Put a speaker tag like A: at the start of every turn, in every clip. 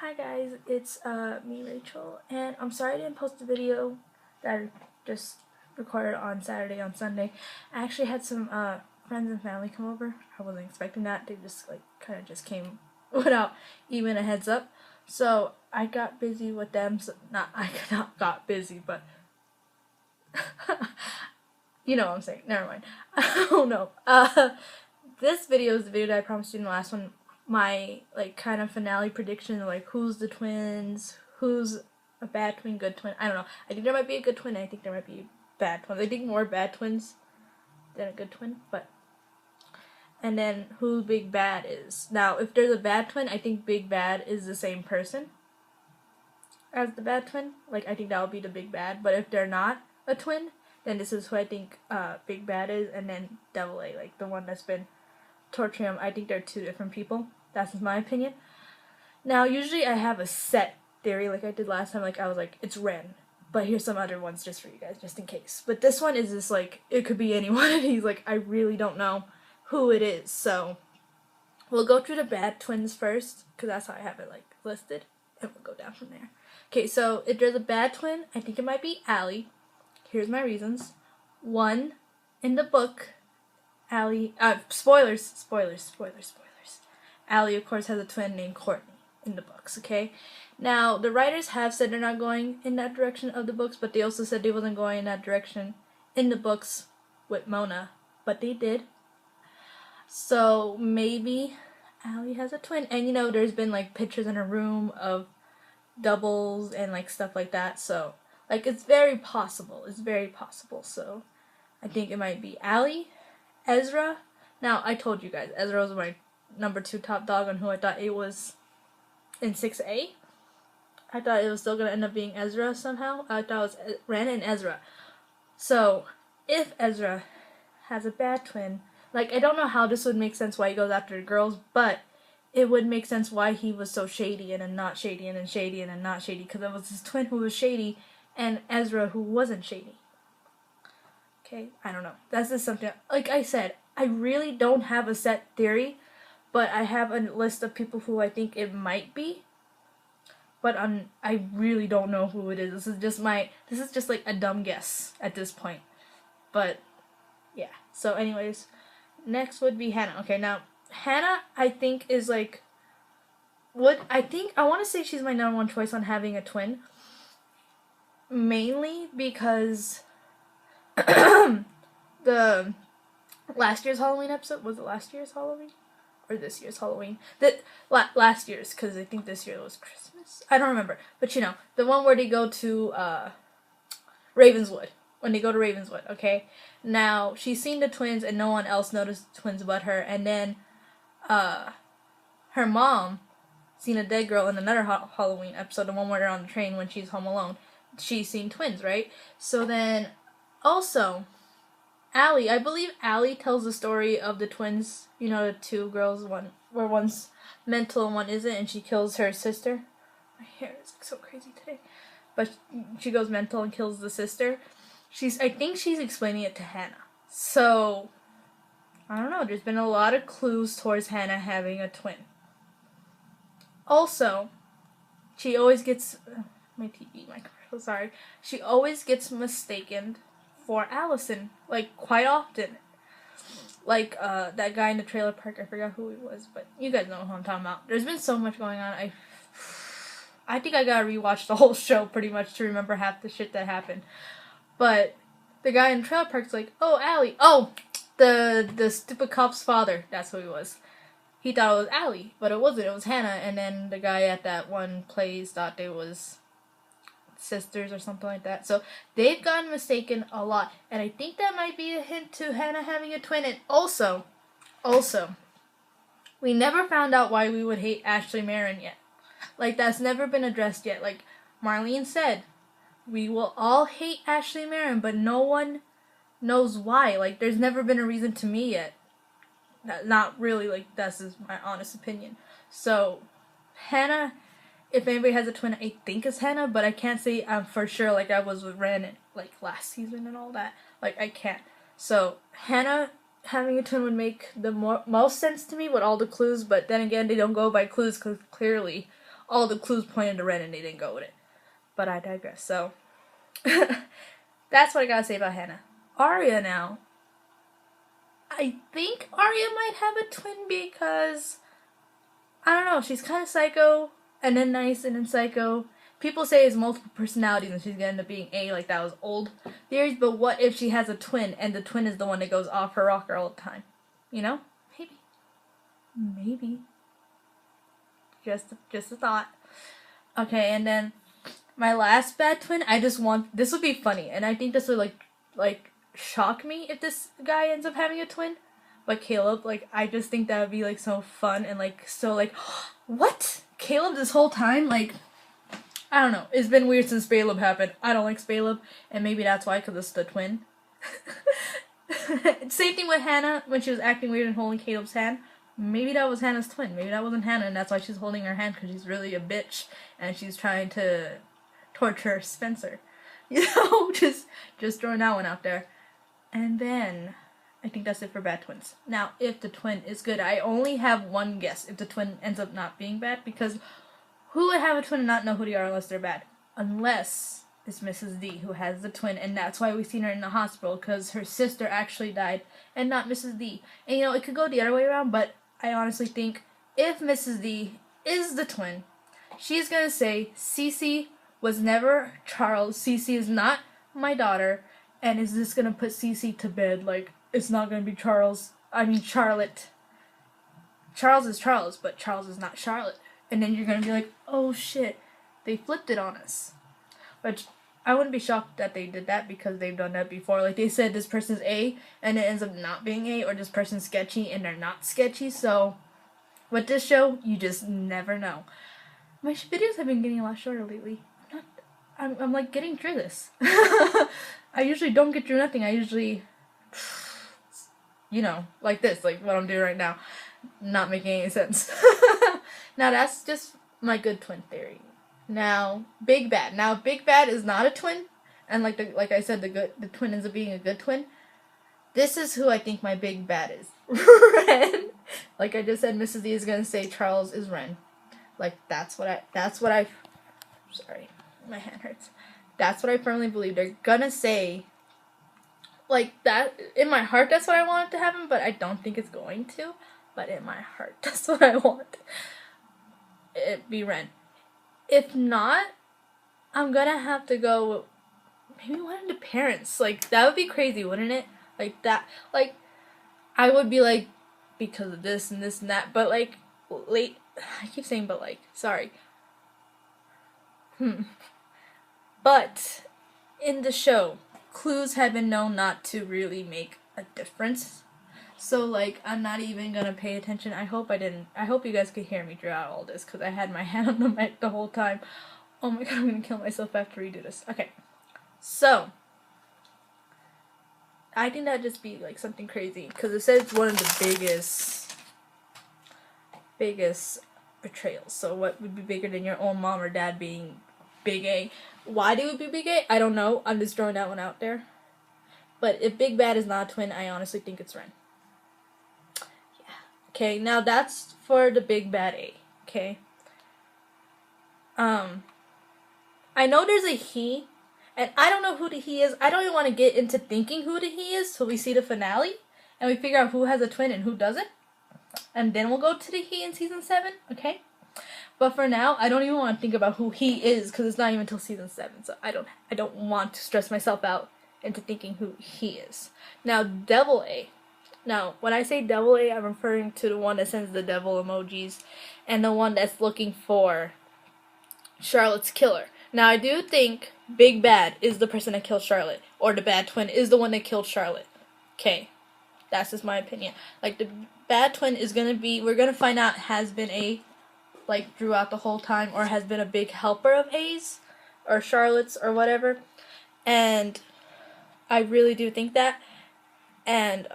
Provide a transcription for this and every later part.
A: Hi guys, it's me, Rachel, and I'm sorry I didn't post the video that I just recorded on Saturday on Sunday. I actually had some friends and family come over. I wasn't expecting that. They just kind of just came without even a heads up. So I got busy with them. So I got busy, but you know what I'm saying. Never mind. Oh no. This video is the video that I promised you in the last one. My kind of finale prediction, who's the twins, who's a bad twin, good twin. I don't know. I think there might be a good twin. I think there might be bad twins. I think more bad twins than a good twin. And then who Big Bad is. Now, if there's a bad twin, I think Big Bad is the same person as the bad twin. I think that would be the Big Bad. But if they're not a twin, then this is who I think Big Bad is, and then Devil A, the one that's been torturing him. I think they're two different people. That's my opinion. Now, usually I have a set theory like I did last time. I was like, it's Ren. But here's some other ones just for you guys, just in case. But this one is just it could be anyone. And he's I really don't know who it is. So we'll go through the bad twins first, because that's how I have it listed. And we'll go down from there. Okay, so if there's a bad twin, I think it might be Allie. Here's my reasons. One, in the book, Allie, spoilers. Allie, of course, has a twin named Courtney in the books, okay? Now, the writers have said they're not going in that direction of the books, but they also said they wasn't going in that direction in the books with Mona, but they did. So, maybe Allie has a twin. And, there's been, pictures in her room of doubles and, stuff like that, so, it's very possible. It's very possible, so I think it might be Allie, Ezra. Now, I told you guys, Ezra was my number 2 top dog on who I thought it was in 6A. I thought it was still going to end up being Ezra somehow. I thought it was Ren and Ezra. So, if Ezra has a bad twin, I don't know how this would make sense why he goes after the girls, but it would make sense why he was so shady and then not shady and then shady and then not shady, because it was his twin who was shady and Ezra who wasn't shady. Okay, I don't know. That's just something, like I said, I really don't have a set theory, but I have a list of people who I think it might be. But I really don't know who it is. This is just a dumb guess at this point. But yeah. So anyways, next would be Hannah. Okay, now Hannah I think is I want to say she's my number 1 choice on having a twin. Mainly because the last year's Halloween episode, was it last year's Halloween? Or this year's Halloween? Last year's, because I think this year was Christmas. I don't remember. But the one where they go to Ravenswood. When they go to Ravenswood, okay? Now, she's seen the twins and no one else noticed the twins but her. And then her mom seen a dead girl in another Halloween episode, the one where they're on the train when she's home alone. She's seen twins, right? So then, also, Allie, I believe Allie tells the story of the twins, the 2 girls, where one's mental and one isn't, and she kills her sister. My hair is so crazy today. But she goes mental and kills the sister. I think she's explaining it to Hannah. So, I don't know, there's been a lot of clues towards Hannah having a twin. Also, she always gets, my commercial, sorry. She always gets mistaken for Allison, quite often. That guy in the trailer park, I forgot who he was, but you guys know who I'm talking about. There's been so much going on, I think I gotta rewatch the whole show pretty much to remember half the shit that happened. But the guy in the trailer park's oh, Allie. Oh, the stupid cop's father, that's who he was. He thought it was Allie, but it wasn't, it was Hannah, and then the guy at that one place thought they was sisters or something like that. So they've gotten mistaken a lot, and I think that might be a hint to Hannah having a twin. And also, we never found out why we would hate Ashley Marin yet. That's never been addressed yet. Marlene said, we will all hate Ashley Marin, but no one knows why. There's never been a reason to me yet. Not really, that's just my honest opinion. So, Hannah, if anybody has a twin, I think it's Hannah, but I can't say I'm for sure I was with Ren last season and all that. I can't. So, Hannah having a twin would make the most sense to me with all the clues, but then again, they don't go by clues because clearly all the clues pointed to Ren and they didn't go with it. But I digress. So that's what I gotta say about Hannah. Arya now. I think Arya might have a twin because I don't know, she's kind of psycho and then nice and then psycho. People say it's multiple personalities and she's gonna end up being A, like that was old theories, but what if she has a twin and the twin is the one that goes off her rocker all the time? You know? Maybe. Just a thought. Okay, and then my last bad twin, this would be funny, and I think this would like shock me if this guy ends up having a twin. But Caleb, like, I just think that would be like so fun and like so like what? Caleb this whole time, like, I don't know. It's been weird since Spaleb happened. I don't like Spaleb, and maybe that's why, because it's the twin. Same thing with Hannah when she was acting weird and holding Caleb's hand. Maybe that was Hannah's twin. Maybe that wasn't Hannah, and that's why she's holding her hand, because she's really a bitch and she's trying to torture Spencer. You know, just throwing that one out there. And then I think that's it for bad twins. Now, if the twin is good, I only have one guess if the twin ends up not being bad, because who would have a twin and not know who they are unless they're bad? Unless it's Mrs. D who has the twin, and that's why we've seen her in the hospital, because her sister actually died and not Mrs. D. And you know, it could go the other way around, but I honestly think if Mrs. D is the twin, she's gonna say Cece was never Charles, Cece is not my daughter, and is this gonna put Cece to bed? Like, it's not gonna be Charlotte. Charles is Charles, but Charles is not Charlotte. And then you're gonna be like, oh shit, they flipped it on us. Which, I wouldn't be shocked that they did that, because they've done that before. Like, they said this person's A, and it ends up not being A, or this person's sketchy, and they're not sketchy. So, with this show, you just never know. My videos have been getting a lot shorter lately. I'm like getting through this. I usually don't get through nothing. I usually, you know, like this, like what I'm doing right now. Not making any sense. Now, that's just my good twin theory. Now, Big Bad. Now, Big Bad is not a twin, and like I said, the twin ends up being a good twin. This is who I think my Big Bad is. Ren. Like I just said, Mrs. D is gonna say Charles is Ren. Like, that's what I sorry, my hand hurts. That's what I firmly believe. They're gonna say, like, that, in my heart, that's what I want it to happen, but I don't think it's going to. But in my heart, that's what I want. It be Ren. If not, I'm gonna have to go maybe one of the parents. Like, that would be crazy, wouldn't it? Like, that, like, I would be like, because of this and this and that, but like, I keep saying but like, sorry. But, in the show, clues have been known not to really make a difference. So, like, I'm not even gonna pay attention. I hope you guys could hear me throughout all this, because I had my hand on the mic the whole time. Oh my god, I'm gonna kill myself after we do this. Okay. So, I think that'd just be, like, something crazy, because it says it's one of the biggest betrayals. So, what would be bigger than your own mom or dad being Big A? Why they would be Big A? I don't know. I'm just throwing that one out there. But if Big Bad is not a twin, I honestly think it's Ren. Okay, now that's for the Big Bad A, okay? I know there's a he, and I don't know who the he is. I don't even want to get into thinking who the he is till we see the finale, and we figure out who has a twin and who doesn't. And then we'll go to the he in season 7, okay? But for now, I don't even want to think about who he is, because it's not even until season 7, so I don't want to stress myself out into thinking who he is. Now, Devil A. Now, when I say Devil A, I'm referring to the one that sends the devil emojis and the one that's looking for Charlotte's killer. Now, I do think Big Bad is the person that killed Charlotte, or the bad twin is the one that killed Charlotte. Okay, that's just my opinion. Like, the bad twin is gonna be, we're gonna find out, has been A, like, throughout the whole time, or has been a big helper of A's, or Charlotte's, or whatever. And I really do think that. And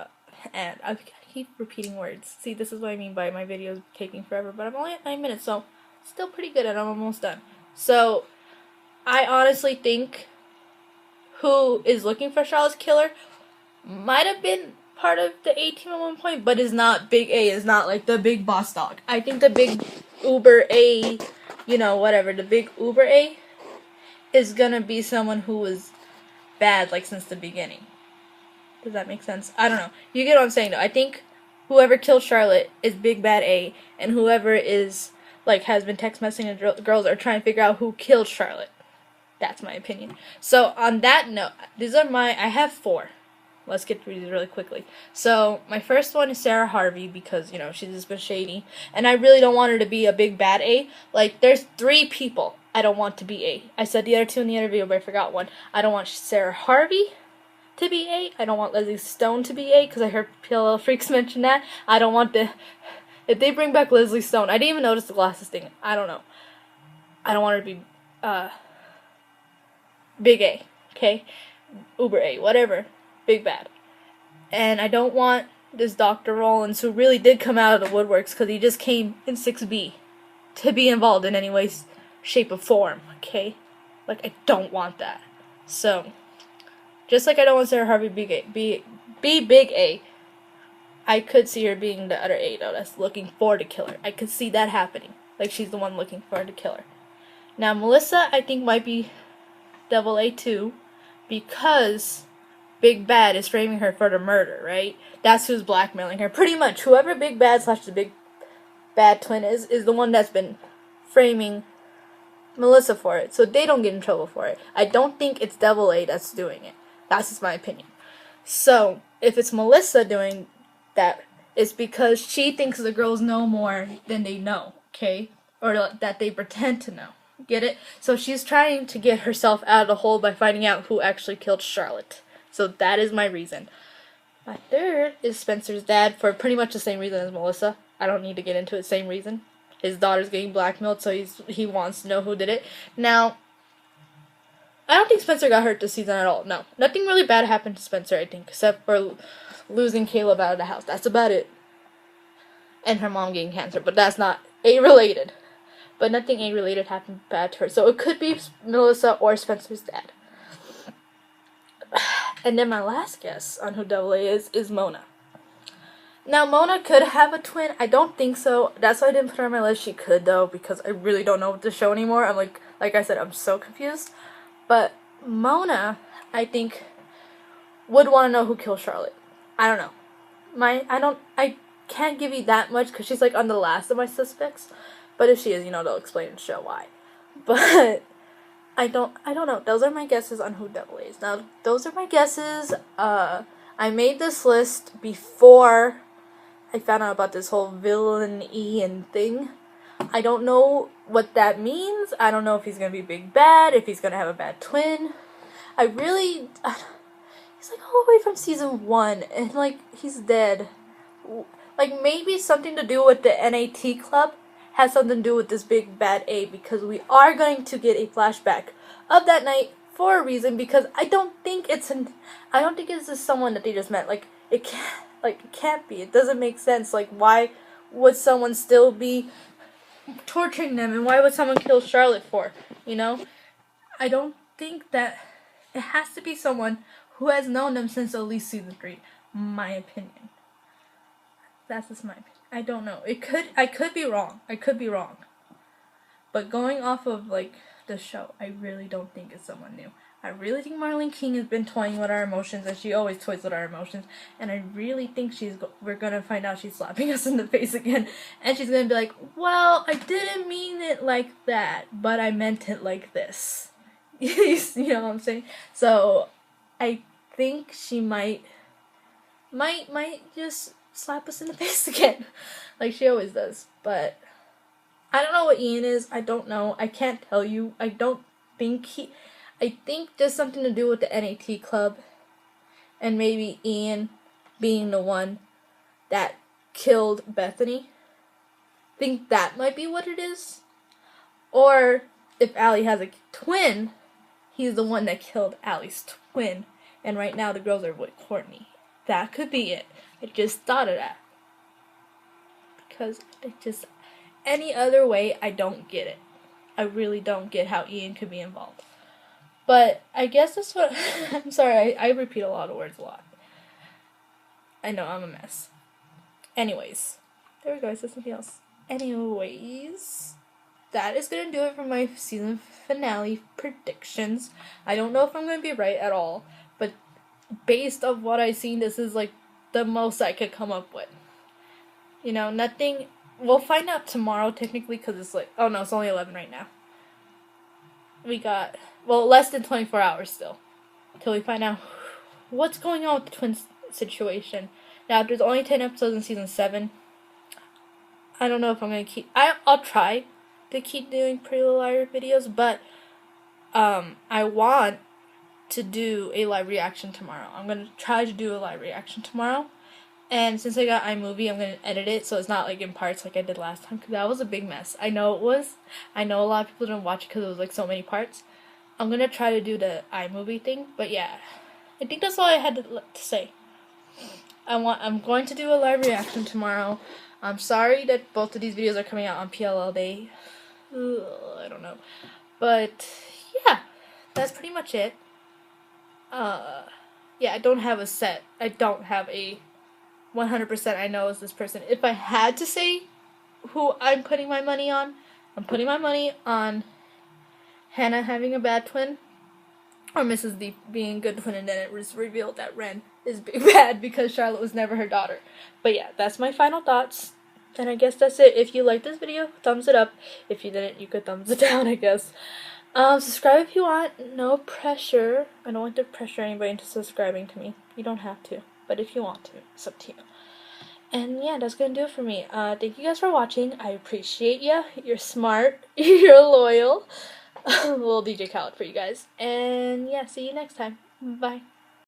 A: I keep repeating words. See, this is what I mean by my videos taking forever, but I'm only at 9 minutes, so still pretty good, and I'm almost done. So, I honestly think who is looking for Charlotte's killer might have been part of the A team at one point, but is not Big A, is not like the big boss dog. I think the big Uber A you know, whatever, the big Uber A is gonna be someone who was bad, like, since the beginning. Does that make sense? I don't know. You get what I'm saying, though. I think whoever killed Charlotte is Big Bad A, and whoever is, like, has been text messaging the girls are trying to figure out who killed Charlotte. That's my opinion. So, on that note, I have 4. Let's get through these really quickly. So, my first one is Sarah Harvey, because, you know, she's just been shady, and I really don't want her to be a Big Bad A. Like, there's 3 people I don't want to be A. I said the other 2 in the interview, but I forgot one. I don't want Sarah Harvey to be A. I don't want Leslie Stone to be A, because I heard PLL freaks mention that. I don't want if they bring back Leslie Stone, I didn't even notice the glasses thing. I don't know. I don't want her to be, Big A, okay? Uber A, whatever. Big Bad. And I don't want this Dr. Rollins, who really did come out of the woodworks, because he just came in 6B, to be involved in any way, shape, or form, okay? Like, I don't want that. So, just like I don't want Sarah Harvey be Big A, I could see her being the other A, though, that's looking for the killer. I could see that happening. Like, she's the one looking for the killer. Now, Melissa, I think, might be Double A too, because Big Bad is framing her for the murder, right? That's who's blackmailing her. Pretty much, whoever Big Bad / the Big Bad twin is the one that's been framing Melissa for it, so they don't get in trouble for it. I don't think it's Double A that's doing it. That's just my opinion. So, if it's Melissa doing that, it's because she thinks the girls know more than they know, okay? Or that they pretend to know. Get it? So she's trying to get herself out of the hole by finding out who actually killed Charlotte. So that is my reason. My third is Spencer's dad, for pretty much the same reason as Melissa. I don't need to get into it, same reason. His daughter's getting blackmailed, so he wants to know who did it. Now, I don't think Spencer got hurt this season at all. No. Nothing really bad happened to Spencer, I think, except for losing Caleb out of the house. That's about it. And her mom getting cancer, but that's not A-related. But nothing A-related happened bad to her. So it could be Melissa or Spencer's dad. And then my last guess on who Double A is Mona. Now, Mona could have a twin. I don't think so. That's why I didn't put her on my list. She could, though, because I really don't know what to show anymore. I'm like I said, I'm so confused. But Mona, I think, would want to know who killed Charlotte. I don't know. I can't give you that much, because she's, like, on the last of my suspects. But if she is, you know, they'll explain and show why. But I don't know. Those are my guesses on who Double A is. Now, those are my guesses. I made this list before I found out about this whole villain Ian thing. I don't know what that means. I don't know if he's gonna be Big Bad, if he's gonna have a bad twin. He's like all the way from season 1, and like he's dead. Like maybe something to do with the NAT club has something to do with this Big Bad A, because we are going to get a flashback of that night for a reason, because I don't think it's just someone that they just met. Like it can't be. It doesn't make sense. Like why would someone still be torturing them, and why would someone kill Charlotte for? You know? I don't think that it has to be someone who has known them since at least season 3. My opinion. That's just my opinion. I don't know. I could be wrong. But going off of, like, the show, I really don't think it's someone new. I really think Marlene King has been toying with our emotions, and she always toys with our emotions, and I really think we're gonna find out she's slapping us in the face again, and she's gonna be like, well, I didn't mean it like that, but I meant it like this. You know what I'm saying? So, I think she might just slap us in the face again, like she always does. But I don't know what Ian is. I don't know. I can't tell you. I think just something to do with the NAT club, and maybe Ian being the one that killed Bethany. I think that might be what it is. Or if Allie has a twin, he's the one that killed Allie's twin, and right now the girls are with Courtney. That could be it. I just thought of that. Because any other way, I don't get it. I really don't get how Ian could be involved. But I guess that's what... I'm sorry, I repeat a lot of words a lot. I know, I'm a mess. Anyways. There we go, I said something else. Anyways. that is gonna do it for my season finale predictions. I don't know if I'm gonna be right at all, but based on what I've seen, this is like the most I could come up with. You know, nothing. We'll find out tomorrow technically, because it's like, oh no, it's only 11 right now. We got, well, less than 24 hours still till we find out what's going on with the twins situation. Now, if there's only 10 episodes in season 7, I don't know if I'm gonna keep. I'll try to keep doing Pretty Little Liar videos, but I want to do a live reaction tomorrow. I'm gonna try to do a live reaction tomorrow, and since I got iMovie, I'm gonna edit it so it's not like in parts like I did last time, because that was a big mess. I know it was. I know a lot of people didn't watch it because it was like so many parts. I'm gonna try to do the iMovie thing, but yeah, I think that's all I had to say. I'm going to do a live reaction tomorrow. I'm sorry that both of these videos are coming out on PLL day. I don't know. But, yeah. That's pretty much it. Yeah, I don't have a set. I don't have a 100% I know is this person. If I had to say who I'm putting my money on, I'm putting my money on Hannah having a bad twin, or Mrs. D being a good twin, and then it was revealed that Ren is bad because Charlotte was never her daughter. But yeah, that's my final thoughts. And I guess that's it. If you liked this video, thumbs it up. If you didn't, you could thumbs it down, I guess. Subscribe if you want. No pressure. I don't want to pressure anybody into subscribing to me. You don't have to. But if you want to, it's up to you. And yeah, that's gonna do it for me. Thank you guys for watching. I appreciate you. You're smart. You're loyal. Little DJ Khaled for you guys. And yeah, see you next time. Bye.